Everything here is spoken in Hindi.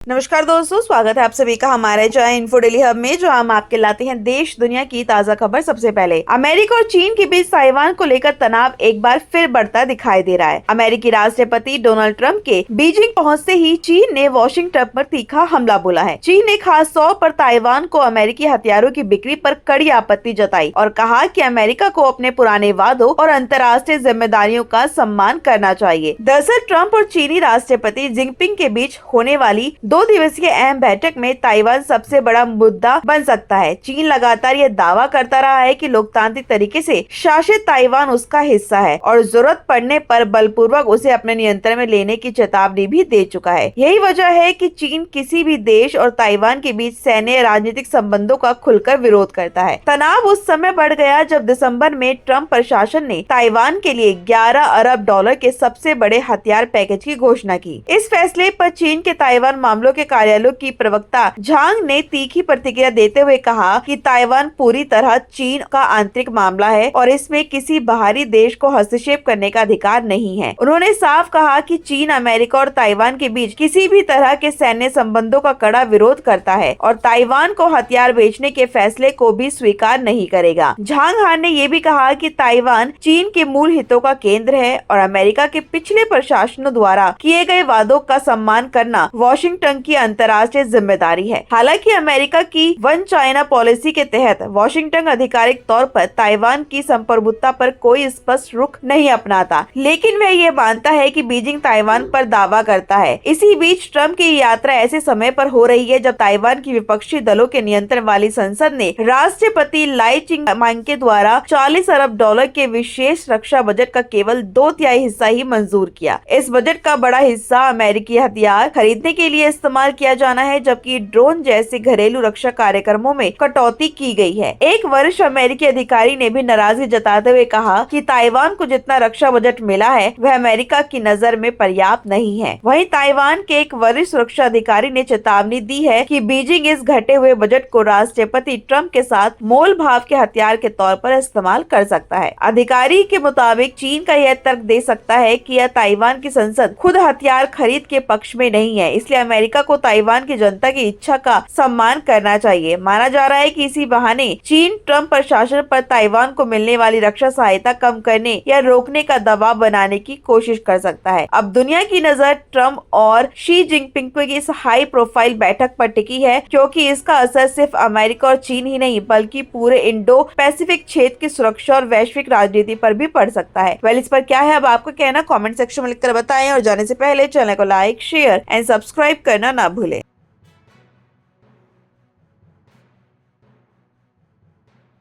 नमस्कार दोस्तों, स्वागत है आप सभी का हमारे चैनल इन्फो डेली हब में, जो हम आपके लाते हैं देश दुनिया की ताजा खबर। सबसे पहले अमेरिका और चीन के बीच ताइवान को लेकर तनाव एक बार फिर बढ़ता दिखाई दे रहा है। अमेरिकी राष्ट्रपति डोनाल्ड ट्रंप के बीजिंग पहुंचते ही चीन ने वाशिंगटन पर तीखा हमला बोला है। चीन ने खास तौर पर ताइवान को अमेरिकी हथियारों की बिक्री पर कड़ी आपत्ति जताई और कहा कि अमेरिका को अपने पुराने वादों और अंतर्राष्ट्रीय जिम्मेदारियों का सम्मान करना चाहिए। दरअसल ट्रंप और चीनी राष्ट्रपति जिनपिंग के बीच होने वाली 2 दिवसीय अहम बैठक में ताइवान सबसे बड़ा मुद्दा बन सकता है। चीन लगातार यह दावा करता रहा है कि लोकतांत्रिक तरीके से शासित ताइवान उसका हिस्सा है और जरूरत पड़ने पर बलपूर्वक उसे अपने नियंत्रण में लेने की चेतावनी भी दे चुका है। यही वजह है कि चीन किसी भी देश और ताइवान के बीच सैन्य राजनीतिक संबंधों का खुलकर विरोध करता है। तनाव उस समय बढ़ गया जब दिसंबर में ट्रंप प्रशासन ने ताइवान के लिए 11 अरब डॉलर के सबसे बड़े हथियार पैकेज की घोषणा की। इस फैसले पर चीन के ताइवान मामलों के कार्यालय की प्रवक्ता झांग ने तीखी प्रतिक्रिया देते हुए कहा कि ताइवान पूरी तरह चीन का आंतरिक मामला है और इसमें किसी बाहरी देश को हस्तक्षेप करने का अधिकार नहीं है। उन्होंने साफ कहा कि चीन अमेरिका और ताइवान के बीच किसी भी तरह के सैन्य संबंधों का कड़ा विरोध करता है और ताइवान को हथियार बेचने के फैसले को भी स्वीकार नहीं करेगा। झांग हान ने यह भी कहा कि ताइवान चीन के मूल हितों का केंद्र है और अमेरिका के पिछले प्रशासनों द्वारा किए गए वादों का सम्मान करना वाशिंगटन की अंतर्राष्ट्रीय जिम्मेदारी है। हालांकि अमेरिका की वन चाइना पॉलिसी के तहत वाशिंगटन आधिकारिक तौर पर ताइवान की संप्रभुता पर कोई स्पष्ट रुख नहीं अपनाता, लेकिन वह ये मानता है कि बीजिंग ताइवान पर दावा करता है। इसी बीच ट्रंप की यात्रा ऐसे समय पर हो रही है जब ताइवान की विपक्षी दलों के नियंत्रण वाली संसद ने राष्ट्रपति लाई चिंग के द्वारा 40 अरब डॉलर के विशेष रक्षा बजट का केवल 2/3 हिस्सा ही मंजूर किया। इस बजट का बड़ा हिस्सा अमेरिकी हथियार खरीदने के लिए इस्तेमाल किया जाना है, जबकि ड्रोन जैसे घरेलू रक्षा कार्यक्रमों में कटौती की गई है। एक वरिष्ठ अमेरिकी अधिकारी ने भी नाराजगी जताते हुए कहा कि ताइवान को जितना रक्षा बजट मिला है वह अमेरिका की नजर में पर्याप्त नहीं है। वहीं ताइवान के एक वरिष्ठ सुरक्षा अधिकारी ने चेतावनी दी है कि बीजिंग इस घटे हुए बजट को राष्ट्रपति ट्रंप के साथ मोल भाव के हथियार के तौर पर इस्तेमाल कर सकता है। अधिकारी के मुताबिक चीन का यह तर्क दे सकता है कि यह ताइवान की संसद खुद हथियार खरीद के पक्ष में नहीं है, इसलिए अमेरिका को ताइवान की जनता की इच्छा का सम्मान करना चाहिए। माना जा रहा है कि इसी बहाने चीन ट्रंप प्रशासन पर ताइवान को मिलने वाली रक्षा सहायता कम करने या रोकने का दबाव बनाने की कोशिश कर सकता है। अब दुनिया की नजर ट्रंप और शी जिनपिंग की इस हाई प्रोफाइल बैठक पर टिकी है, क्योंकि इसका असर सिर्फ अमेरिका और चीन ही नहीं बल्कि पूरे इंडो पैसिफिक क्षेत्र की सुरक्षा और वैश्विक राजनीति पर भी पड़ सकता है। इस पर क्या है अब आपका कहना, कमेंट सेक्शन में लिखकर बताएं और जाने से पहले चैनल को लाइक, शेयर एंड सब्सक्राइब करना ना भूलें।